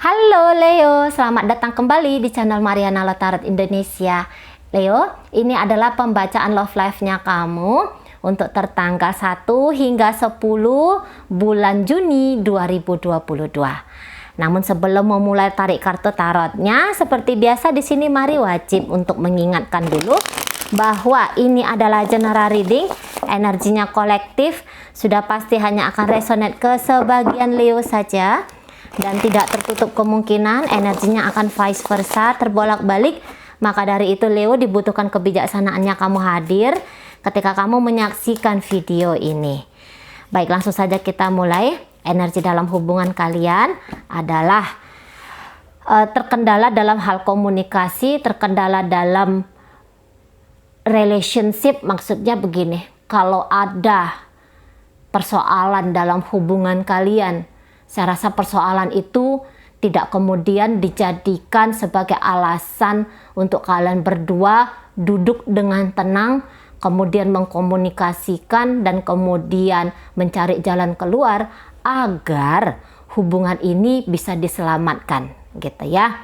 Halo Leo, selamat datang kembali di channel Mariana Tarot Indonesia. Leo, ini adalah pembacaan love life-nya kamu untuk tertanggal 1 hingga 10 bulan Juni 2022. Namun sebelum memulai tarik kartu tarotnya, seperti biasa di sini mari wajib untuk mengingatkan dulu bahwa ini adalah general reading, energinya kolektif, sudah pasti hanya akan resonate ke sebagian Leo saja. Dan tidak tertutup kemungkinan energinya akan vice versa, terbolak-balik. Maka dari itu Leo dibutuhkan kebijaksanaannya kamu hadir ketika kamu menyaksikan video ini. Baik, langsung saja kita mulai. Energi dalam hubungan kalian adalah terkendala dalam hal komunikasi, terkendala dalam relationship. Maksudnya begini, kalau ada persoalan dalam hubungan kalian, saya rasa persoalan itu tidak kemudian dijadikan sebagai alasan untuk kalian berdua duduk dengan tenang, kemudian mengkomunikasikan dan kemudian mencari jalan keluar agar hubungan ini bisa diselamatkan, gitu ya.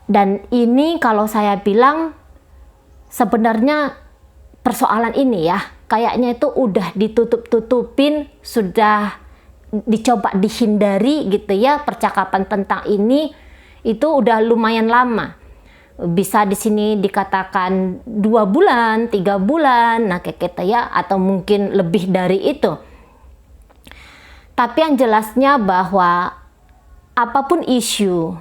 Dan ini kalau saya bilang sebenarnya persoalan ini ya, kayaknya itu udah ditutup-tutupin, sudah dicoba dihindari gitu ya. Percakapan tentang ini itu udah lumayan lama, bisa di sini dikatakan 2 bulan 3 bulan, nah kayak gitu ya, atau mungkin lebih dari itu. Tapi yang jelasnya bahwa apapun isu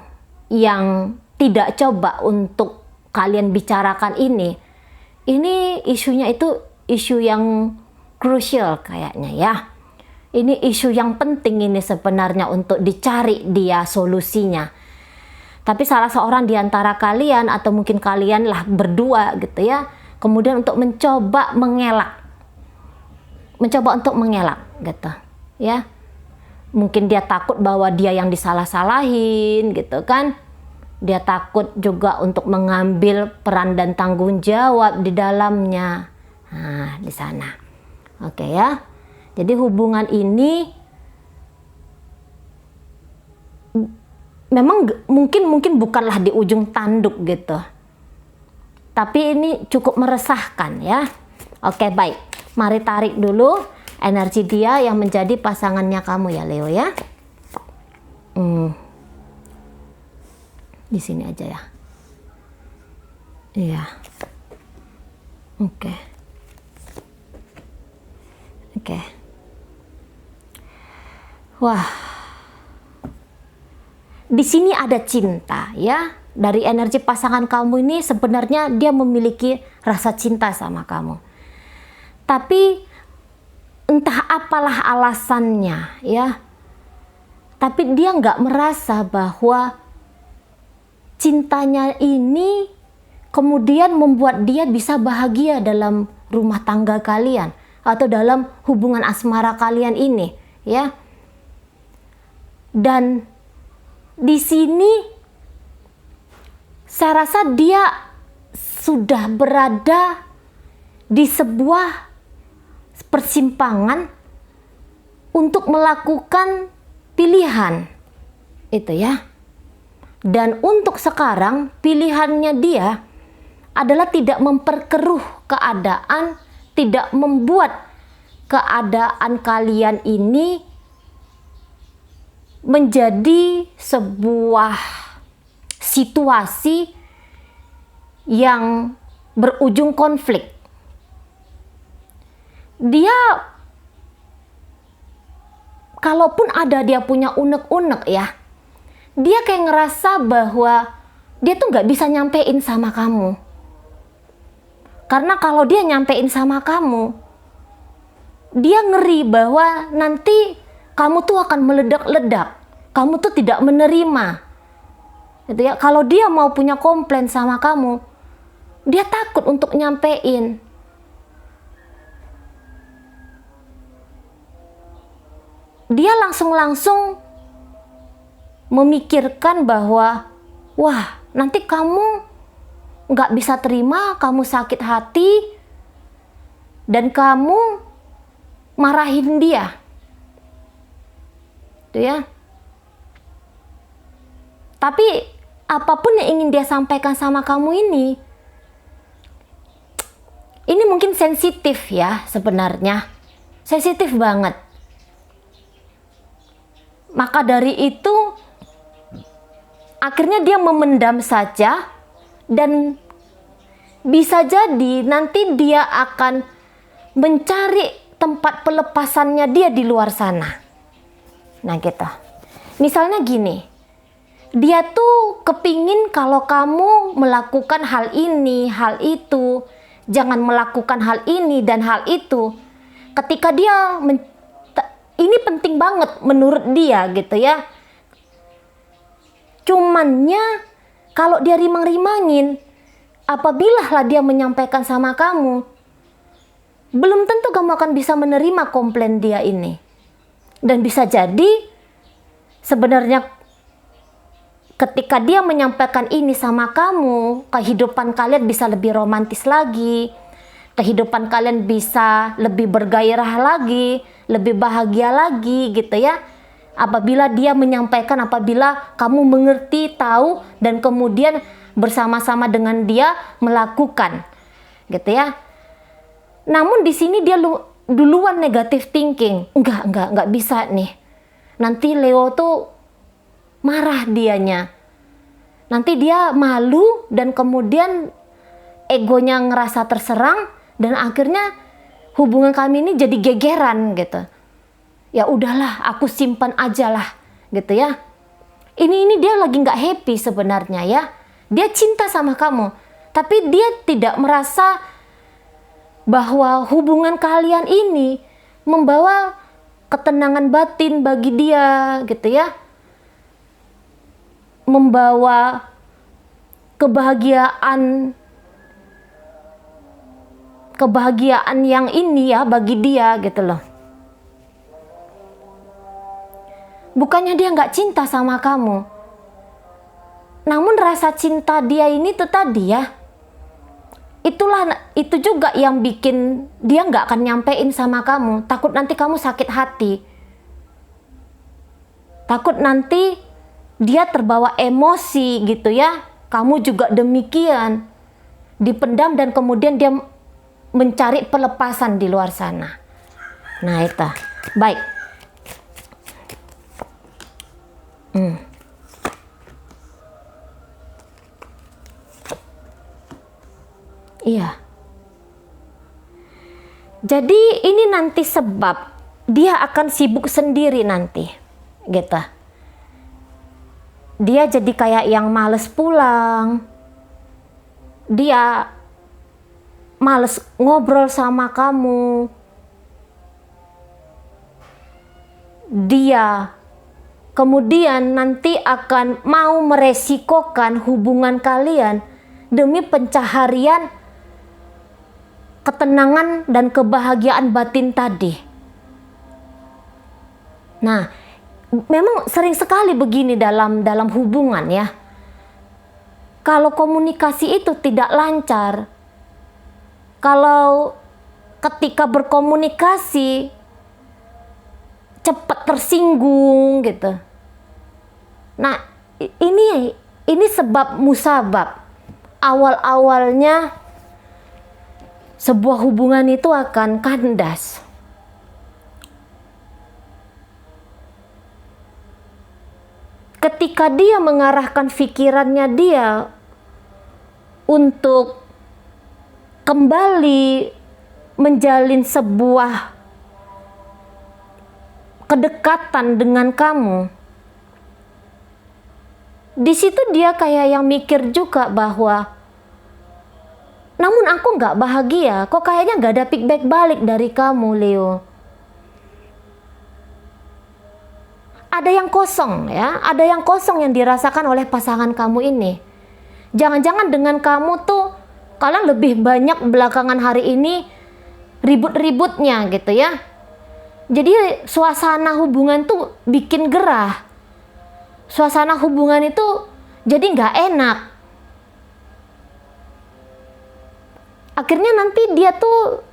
yang tidak coba untuk kalian bicarakan ini isunya itu isu yang krusial kayaknya ya. Ini isu yang penting ini sebenarnya untuk dicari dia solusinya. Tapi salah seorang di antara kalian atau mungkin kalian lah berdua gitu ya, kemudian untuk mencoba untuk mengelak gitu ya. Mungkin dia takut bahwa dia yang disalah-salahin gitu kan. Dia takut juga untuk mengambil peran dan tanggung jawab di dalamnya. Nah, di sana. Oke ya. Jadi hubungan ini memang mungkin bukanlah di ujung tanduk gitu. Tapi ini cukup meresahkan ya. Oke, baik. Mari tarik dulu energi dia yang menjadi pasangannya kamu ya Leo ya. Di sini aja ya. Iya. Oke. Wah, di sini ada cinta ya. Dari energi pasangan kamu ini sebenarnya dia memiliki rasa cinta sama kamu. Tapi entah apalah alasannya ya. Tapi dia nggak merasa bahwa cintanya ini kemudian membuat dia bisa bahagia dalam rumah tangga kalian atau dalam hubungan asmara kalian ini ya. Dan di sini saya rasa dia sudah berada di sebuah persimpangan untuk melakukan pilihan itu ya. Dan untuk sekarang pilihannya dia adalah tidak memperkeruh keadaan, tidak membuat keadaan kalian ini menjadi sebuah situasi yang berujung konflik. Dia, kalaupun ada dia punya unek-unek ya, dia kayak ngerasa bahwa dia tuh nggak bisa nyampein sama kamu. Karena kalau dia nyampein sama kamu, dia ngeri bahwa nanti kamu tuh akan meledak-ledak. Kamu tuh tidak menerima. Gitu ya. Kalau dia mau punya komplain sama kamu, dia takut untuk nyampein. Dia langsung memikirkan bahwa, wah, nanti kamu nggak bisa terima, kamu sakit hati, dan kamu marahin dia. Itu ya. Tapi apapun yang ingin dia sampaikan sama kamu ini mungkin sensitif ya sebenarnya. Sensitif banget. Maka dari itu akhirnya dia memendam saja, dan bisa jadi nanti dia akan mencari tempat pelepasannya dia di luar sana. Nah gitu. Misalnya gini, dia tuh kepingin kalau kamu melakukan hal ini, hal itu, jangan melakukan hal ini dan hal itu. Ketika dia ini penting banget menurut dia gitu ya. Cumannya kalau dia rimang-rimangin, apabila lah dia menyampaikan sama kamu, belum tentu kamu akan bisa menerima komplain dia ini. Dan bisa jadi sebenarnya ketika dia menyampaikan ini sama kamu, kehidupan kalian bisa lebih romantis lagi, kehidupan kalian bisa lebih bergairah lagi, lebih bahagia lagi gitu ya. Apabila dia menyampaikan, apabila kamu mengerti, tahu, dan kemudian bersama-sama dengan dia melakukan gitu ya. Namun di sini dia duluan negative thinking. Enggak bisa nih. Nanti Leo tuh marah dianya. Nanti dia malu dan kemudian egonya ngerasa terserang dan akhirnya hubungan kami ini jadi gegeran gitu. Ya udahlah, aku simpan aja lah gitu ya. Ini dia lagi nggak happy sebenarnya ya. Dia cinta sama kamu, tapi dia tidak merasa bahwa hubungan kalian ini membawa ketenangan batin bagi dia gitu ya. Membawa kebahagiaan yang ini ya bagi dia gitu loh. Bukannya dia nggak cinta sama kamu, namun rasa cinta dia ini tuh tadi ya, itu juga yang bikin dia nggak akan nyampein sama kamu. Takut nanti kamu sakit hati, takut nanti dia terbawa emosi gitu ya. Kamu juga demikian, dipendam dan kemudian dia mencari pelepasan di luar sana. Nah itu baik. Iya. Jadi ini nanti sebab dia akan sibuk sendiri nanti, gitu. Dia jadi kayak yang males pulang. Dia males ngobrol sama kamu. Dia kemudian nanti akan mau meresikokan hubungan kalian demi pencaharian ketenangan dan kebahagiaan batin tadi. Nah, memang sering sekali begini dalam hubungan ya. Kalau komunikasi itu tidak lancar, kalau ketika berkomunikasi cepat tersinggung gitu. Nah, ini sebab musabab. Awal-awalnya sebuah hubungan itu akan kandas. Ketika dia mengarahkan pikirannya dia untuk kembali menjalin sebuah kedekatan dengan kamu, di situ dia kayak yang mikir juga bahwa namun aku nggak bahagia, kok kayaknya nggak ada feedback balik dari kamu, Leo. Ada yang kosong ya, ada yang kosong yang dirasakan oleh pasangan kamu ini. Jangan-jangan dengan kamu tuh kalian lebih banyak belakangan hari ini ribut-ributnya gitu ya. Jadi suasana hubungan tuh bikin gerah. Suasana hubungan itu jadi nggak enak. Akhirnya nanti dia tuh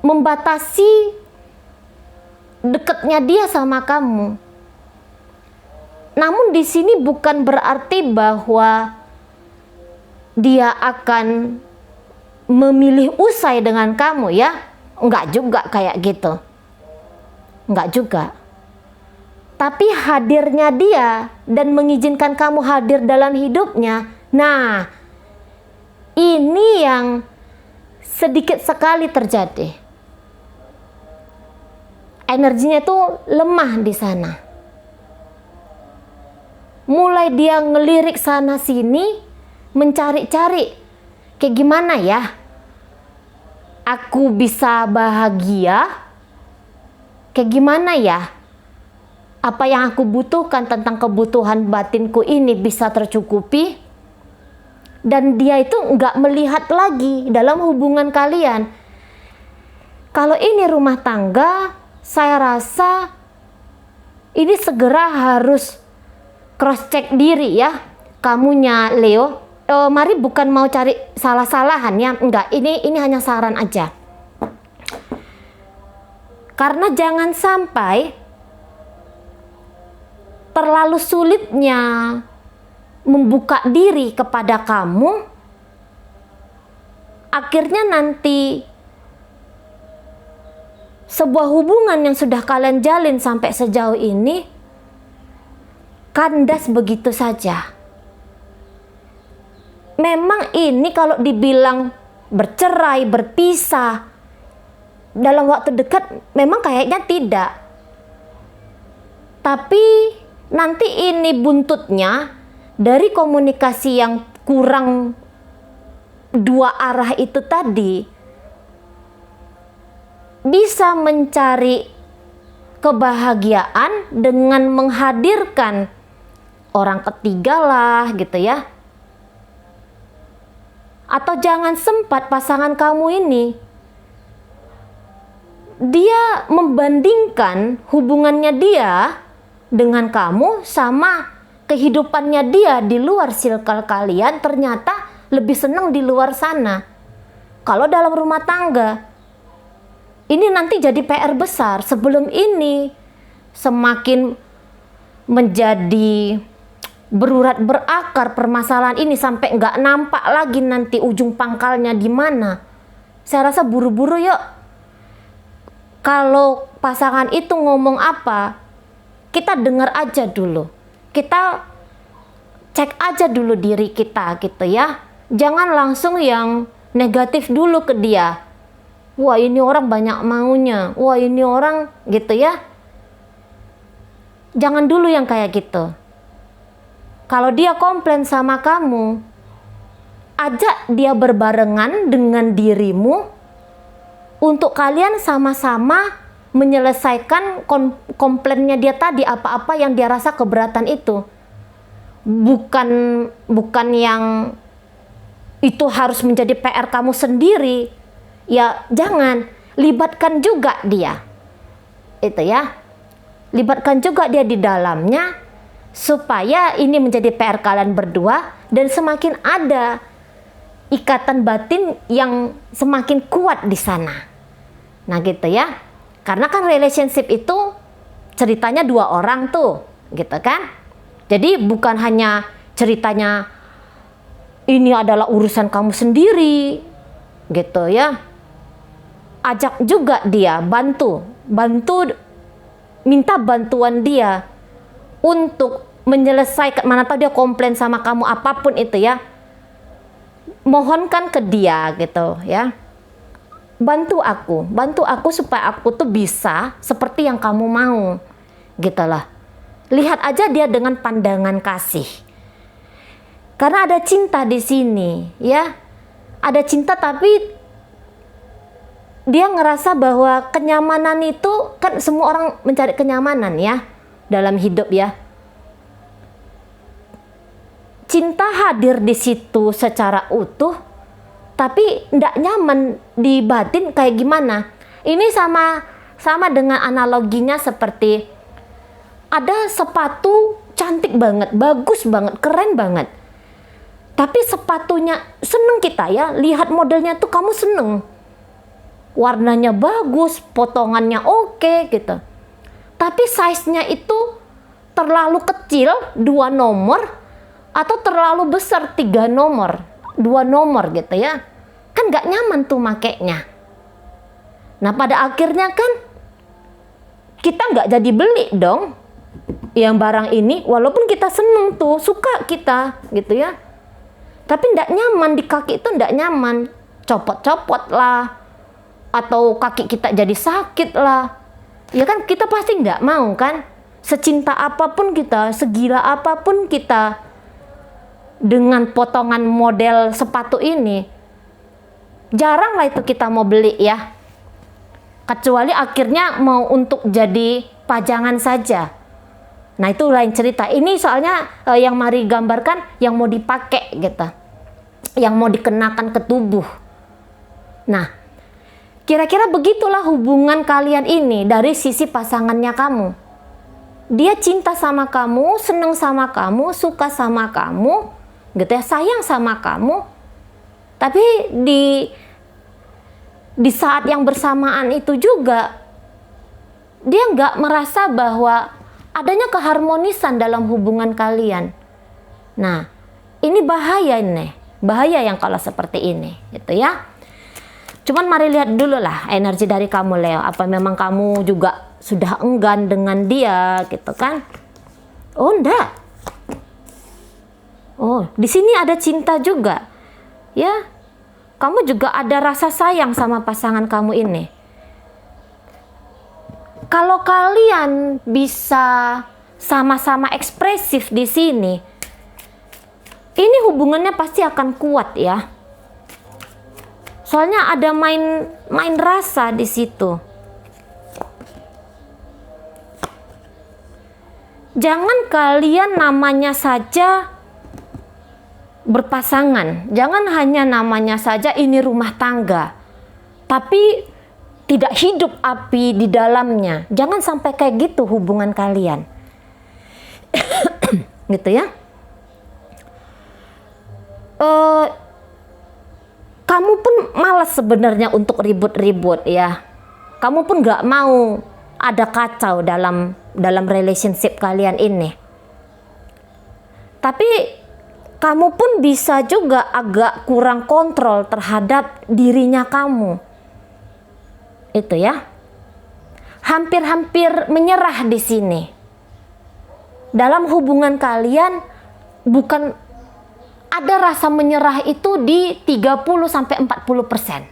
membatasi dekatnya dia sama kamu. Namun di sini bukan berarti bahwa dia akan memilih usai dengan kamu ya. Enggak juga kayak gitu. Enggak juga. Tapi hadirnya dia dan mengizinkan kamu hadir dalam hidupnya. Nah, ini yang sedikit sekali terjadi. Energinya itu lemah di sana. Mulai dia ngelirik sana sini, mencari-cari kayak gimana ya aku bisa bahagia, kayak gimana ya apa yang aku butuhkan tentang kebutuhan batinku ini bisa tercukupi. Dan dia itu nggak melihat lagi dalam hubungan kalian. Kalau ini rumah tangga, saya rasa ini segera harus cross check diri ya. Kamunya Leo, mari bukan mau cari salah-salahan ya, enggak, ini hanya saran aja. Karena jangan sampai terlalu sulitnya membuka diri kepada kamu, akhirnya nanti sebuah hubungan yang sudah kalian jalin sampai sejauh ini kandas begitu saja. Memang ini kalau dibilang bercerai, berpisah dalam waktu dekat memang kayaknya tidak. Tapi nanti ini buntutnya dari komunikasi yang kurang dua arah itu tadi, bisa mencari kebahagiaan dengan menghadirkan orang ketiga lah gitu ya. Atau jangan sempat pasangan kamu ini dia membandingkan hubungannya dia dengan kamu sama kehidupannya dia di luar circle kalian, ternyata lebih senang di luar sana. Kalau dalam rumah tangga ini nanti jadi PR besar. Sebelum ini semakin menjadi berurat berakar permasalahan ini sampai nggak nampak lagi nanti ujung pangkalnya di mana. Saya rasa buru-buru yuk. Kalau pasangan itu ngomong apa, kita dengar aja dulu. Kita cek aja dulu diri kita gitu ya. Jangan langsung yang negatif dulu ke dia. Wah ini orang banyak maunya. Wah ini orang gitu ya. Jangan dulu yang kayak gitu. Kalau dia komplain sama kamu, ajak dia berbarengan dengan dirimu untuk kalian sama-sama menyelesaikan komplainnya dia tadi, apa-apa yang dia rasa keberatan itu. Bukan yang itu harus menjadi PR kamu sendiri. Ya jangan, libatkan juga dia. Itu ya. Libatkan juga dia di dalamnya supaya ini menjadi PR kalian berdua dan semakin ada ikatan batin yang semakin kuat di sana. Nah gitu ya. Karena kan relationship itu ceritanya dua orang tuh, gitu kan? Jadi bukan hanya ceritanya ini adalah urusan kamu sendiri, gitu ya. Ajak juga dia, bantu, minta bantuan dia untuk menyelesaikan, mana tahu dia komplain sama kamu apapun itu ya. Mohonkan ke dia gitu ya. Bantu aku supaya aku tuh bisa seperti yang kamu mau, gitu lah. Lihat aja dia dengan pandangan kasih. Karena ada cinta di sini, ya. Ada cinta tapi dia ngerasa bahwa kenyamanan itu kan semua orang mencari kenyamanan ya dalam hidup ya. Cinta hadir di situ secara utuh. Tapi tidak nyaman di batin kayak gimana? Ini sama dengan analoginya seperti ada sepatu cantik banget, bagus banget, keren banget. Tapi sepatunya seneng kita ya, lihat modelnya tuh kamu seneng. Warnanya bagus, potongannya oke gitu. Tapi size-nya itu terlalu kecil 2 nomor atau terlalu besar 3 nomor, 2 nomor gitu ya. Kan nggak nyaman tuh makainya. Nah pada akhirnya kan kita nggak jadi beli dong yang barang ini, walaupun kita seneng tuh, suka kita gitu ya. Tapi nggak nyaman, di kaki itu nggak nyaman, copot-copot lah, atau kaki kita jadi sakit lah. Ya kan kita pasti nggak mau kan. Secinta apapun kita, segila apapun kita dengan potongan model sepatu ini, jarang lah itu kita mau beli ya. Kecuali akhirnya mau untuk jadi pajangan saja. Nah itu lain cerita. Ini soalnya yang Mari gambarkan yang mau dipakai gitu, yang mau dikenakan ke tubuh. Nah kira-kira begitulah hubungan kalian ini dari sisi pasangannya kamu. Dia cinta sama kamu, seneng sama kamu, suka sama kamu, gitu ya, sayang sama kamu. Tapi di saat yang bersamaan itu juga dia nggak merasa bahwa adanya keharmonisan dalam hubungan kalian. Nah, ini bahaya nih, bahaya yang kalau seperti ini, gitu ya. Cuman mari lihat dulu lah energi dari kamu Leo. Apa memang kamu juga sudah enggan dengan dia gitu kan? Oh enggak. Oh, di sini ada cinta juga. Ya. Kamu juga ada rasa sayang sama pasangan kamu ini. Kalau kalian bisa sama-sama ekspresif di sini, ini hubungannya pasti akan kuat ya. Soalnya ada main rasa di situ. Jangan kalian namanya saja berpasangan. Jangan hanya namanya saja ini rumah tangga. Tapi tidak hidup api di dalamnya. Jangan sampai kayak gitu hubungan kalian. Gitu ya. Kamu pun malas sebenarnya untuk ribut-ribut ya. Kamu pun gak mau ada kacau dalam relationship kalian ini. Tapi kamu pun bisa juga agak kurang kontrol terhadap dirinya kamu. Itu ya. Hampir-hampir menyerah di sini. Dalam hubungan kalian bukan ada rasa menyerah itu di 30-40%.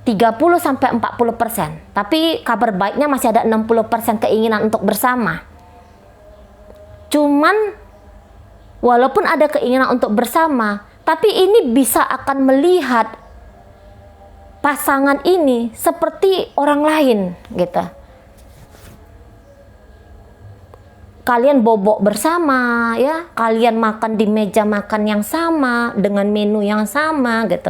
30-40%. Tapi kabar baiknya masih ada 60% keinginan untuk bersama. Cuman walaupun ada keinginan untuk bersama, tapi ini bisa akan melihat pasangan ini seperti orang lain gitu. Kalian bobok bersama ya, kalian makan di meja makan yang sama dengan menu yang sama gitu.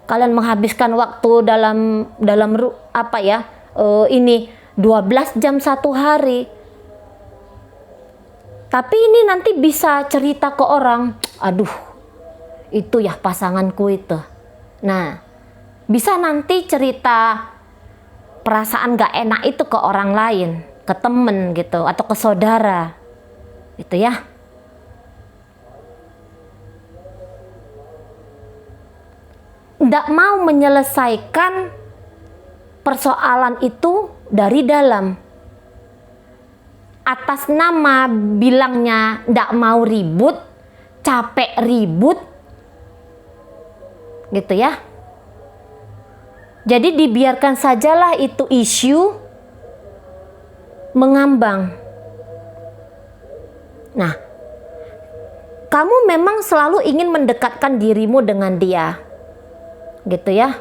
Kalian menghabiskan waktu dalam apa ya? Ini 12 jam satu hari. Tapi ini nanti bisa cerita ke orang, aduh, itu ya pasanganku itu. Nah, bisa nanti cerita perasaan gak enak itu ke orang lain, ke temen gitu, atau ke saudara, gitu ya. Nggak mau menyelesaikan persoalan itu dari dalam. Atas nama bilangnya nggak mau ribut, capek ribut, gitu ya. Jadi dibiarkan sajalah itu isu mengambang. Nah, kamu memang selalu ingin mendekatkan dirimu dengan dia, gitu ya.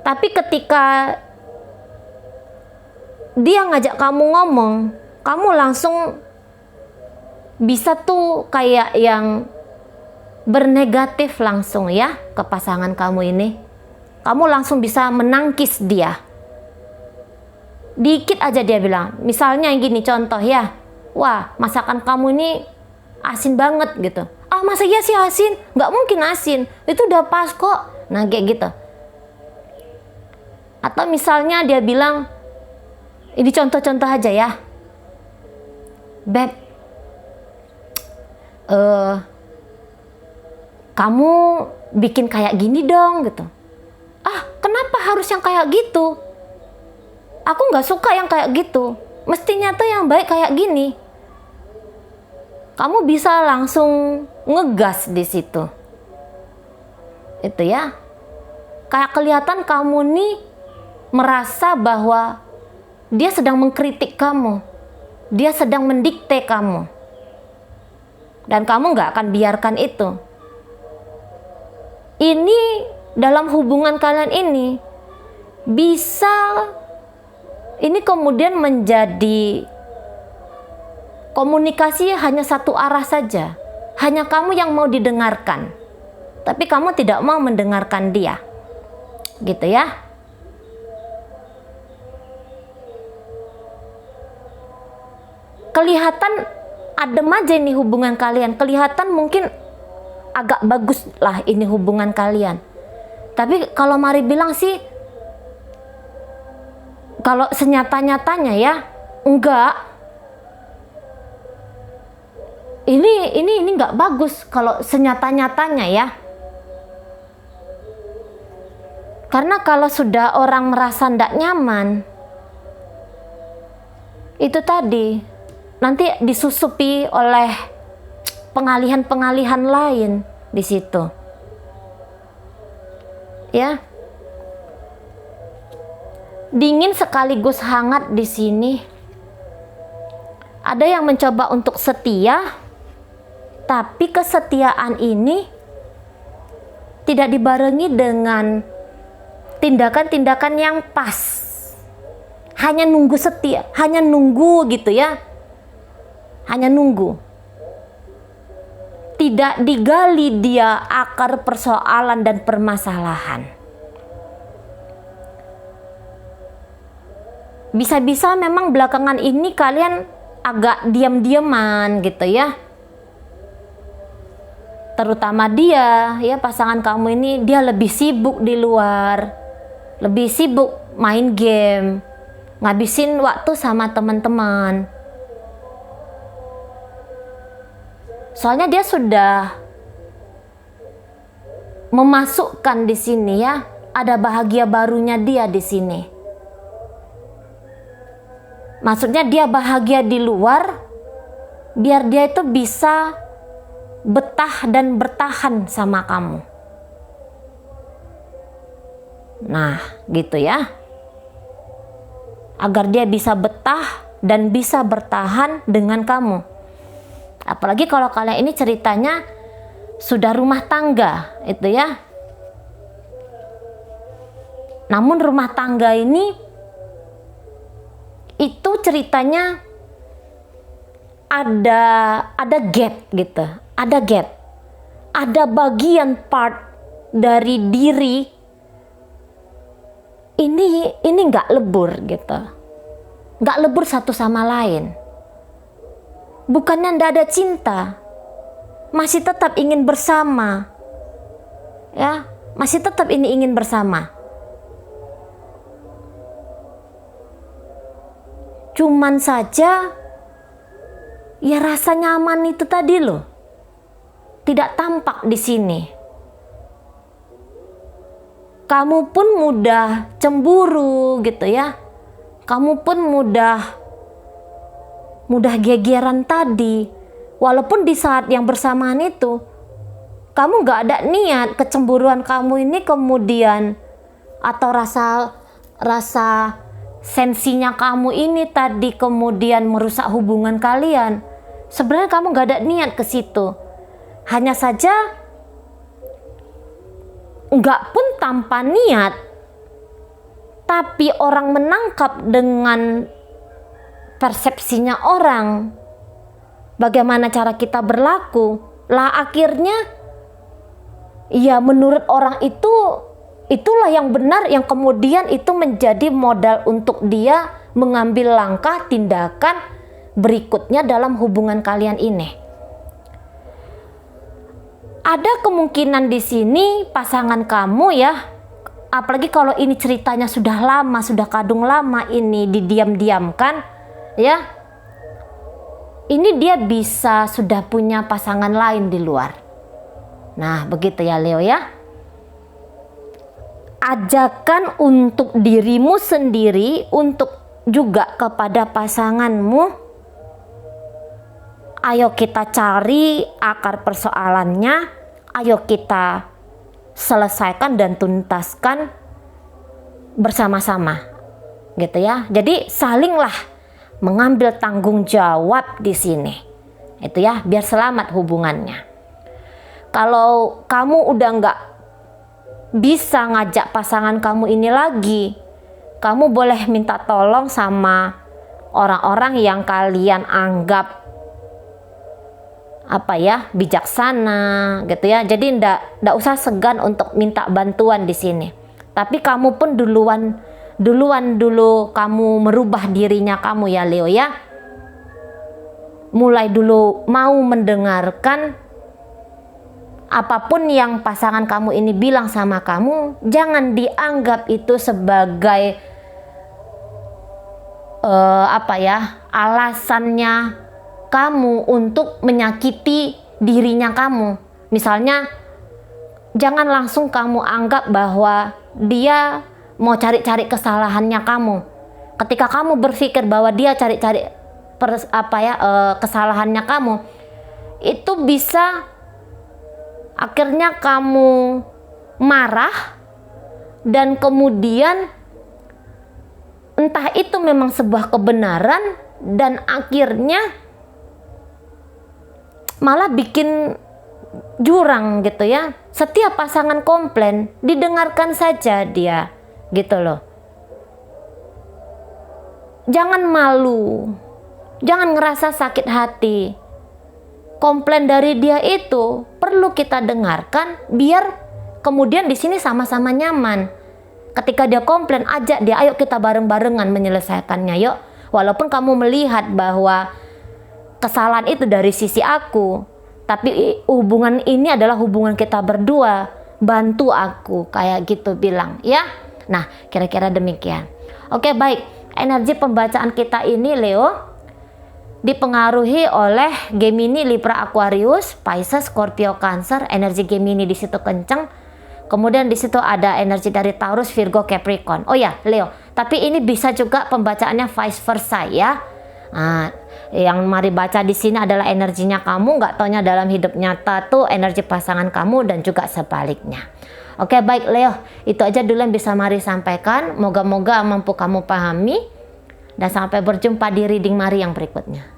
Tapi ketika dia ngajak kamu ngomong, kamu langsung bisa tuh kayak yang bernegatif langsung ya ke pasangan kamu ini. Kamu langsung bisa menangkis dia. Dikit aja dia bilang, misalnya gini contoh ya, wah masakan kamu ini asin banget gitu. Ah masa iya sih asin? Nggak mungkin asin, itu udah pas kok. Nah kayak gitu. Atau misalnya dia bilang, Ini contoh-contoh aja ya. Beb, kamu bikin kayak gini dong gitu. Ah, kenapa harus yang kayak gitu? Aku nggak suka yang kayak gitu. Mestinya tuh yang baik kayak gini. Kamu bisa langsung ngegas di situ. Itu ya. Kayak kelihatan kamu nih merasa bahwa dia sedang mengkritik kamu. Dia sedang mendikte kamu. Dan kamu nggak akan biarkan itu. Ini dalam hubungan kalian ini bisa ini kemudian menjadi komunikasi hanya satu arah saja. Hanya kamu yang mau didengarkan. Tapi kamu tidak mau mendengarkan dia. Gitu ya. Kelihatan adem aja ini hubungan kalian. Kelihatan mungkin agak bagus lah ini hubungan kalian. Tapi kalau Mari bilang sih, kalau senyata-nyatanya ya, enggak. Ini enggak bagus kalau senyata-nyatanya ya. Karena kalau sudah orang merasa enggak nyaman, itu tadi nanti disusupi oleh pengalihan-pengalihan lain di situ. Ya. Dingin sekaligus hangat di sini. Ada yang mencoba untuk setia, tapi kesetiaan ini tidak dibarengi dengan tindakan-tindakan yang pas. Hanya nunggu setia, hanya nunggu gitu ya. Hanya nunggu. Tidak digali dia akar persoalan dan permasalahan. Bisa-bisa memang belakangan ini kalian agak diam-diaman gitu ya. Terutama dia, ya pasangan kamu ini dia lebih sibuk di luar. Lebih sibuk main game. Ngabisin waktu sama teman-teman. Soalnya dia sudah memasukkan di sini ya, ada bahagia barunya dia di sini. Maksudnya dia bahagia di luar, biar dia itu bisa betah dan bertahan sama kamu. Nah, gitu ya. Agar dia bisa betah dan bisa bertahan dengan kamu. Apalagi kalau kalian ini ceritanya sudah rumah tangga, itu ya. Namun rumah tangga ini itu ceritanya ada gap gitu, ada gap. Ada bagian part dari diri ini nggak lebur gitu. Nggak lebur satu sama lain. Bukannya ndak ada cinta, masih tetap ingin bersama, ya, masih tetap ini ingin bersama. Cuman saja, ya rasa nyaman itu tadi loh, tidak tampak di sini. Kamu pun mudah cemburu gitu ya, kamu pun mudah gegeran tadi, walaupun di saat yang bersamaan itu kamu gak ada niat kecemburuan kamu ini kemudian, atau rasa sensinya kamu ini tadi kemudian merusak hubungan kalian. Sebenarnya kamu gak ada niat ke situ, hanya saja gak pun tanpa niat, tapi orang menangkap dengan persepsinya orang, bagaimana cara kita berlaku, lah akhirnya ya menurut orang itulah yang benar, yang kemudian itu menjadi modal untuk dia mengambil langkah tindakan berikutnya dalam hubungan kalian ini. Ada kemungkinan di sini pasangan kamu ya, apalagi kalau ini ceritanya sudah lama, sudah kadung lama ini didiam-diamkan, ya. Ini dia bisa sudah punya pasangan lain di luar. Nah, begitu ya Leo ya. Ajakan untuk dirimu sendiri, untuk juga kepada pasanganmu. Ayo kita cari akar persoalannya, ayo kita selesaikan dan tuntaskan bersama-sama. Gitu ya. Jadi salinglah mengambil tanggung jawab di sini. Itu ya, biar selamat hubungannya. Kalau kamu udah nggak bisa ngajak pasangan kamu ini lagi, kamu boleh minta tolong sama orang-orang yang kalian anggap bijaksana gitu ya. Jadi ndak usah segan untuk minta bantuan di sini. Tapi kamu pun duluan dulu kamu merubah dirinya kamu ya Leo ya. Mulai dulu mau mendengarkan apapun yang pasangan kamu ini bilang sama kamu. Jangan dianggap itu sebagai alasannya kamu untuk menyakiti dirinya kamu. Misalnya, jangan langsung kamu anggap bahwa dia mau cari-cari kesalahannya kamu. Ketika kamu berpikir bahwa dia cari-cari kesalahannya kamu, itu bisa akhirnya kamu marah, dan kemudian entah itu memang sebuah kebenaran, dan akhirnya malah bikin jurang gitu ya. Setiap pasangan komplain, didengarkan saja dia gitu loh. Jangan malu, jangan ngerasa sakit hati. Komplain dari dia itu perlu kita dengarkan biar kemudian di sini sama-sama nyaman. Ketika dia komplain, ajak dia, ayo kita bareng-barengan menyelesaikannya yuk. Walaupun kamu melihat bahwa kesalahan itu dari sisi aku, tapi hubungan ini adalah hubungan kita berdua, bantu aku, kayak gitu bilang ya. Nah, kira-kira demikian. Oke, baik. Energi pembacaan kita ini Leo dipengaruhi oleh Gemini, Libra, Aquarius, Pisces, Scorpio, Cancer. Energi Gemini di situ kenceng. Kemudian di situ ada energi dari Taurus, Virgo, Capricorn. Oh ya, Leo. Tapi ini bisa juga pembacaannya vice versa ya. Nah, yang mari baca di sini adalah energinya kamu, nggak taunya dalam hidup nyata tuh energi pasangan kamu, dan juga sebaliknya. Oke, baik Leo, itu aja dulu yang bisa Mari sampaikan. Moga-moga mampu kamu pahami, dan sampai berjumpa di reading Mari yang berikutnya.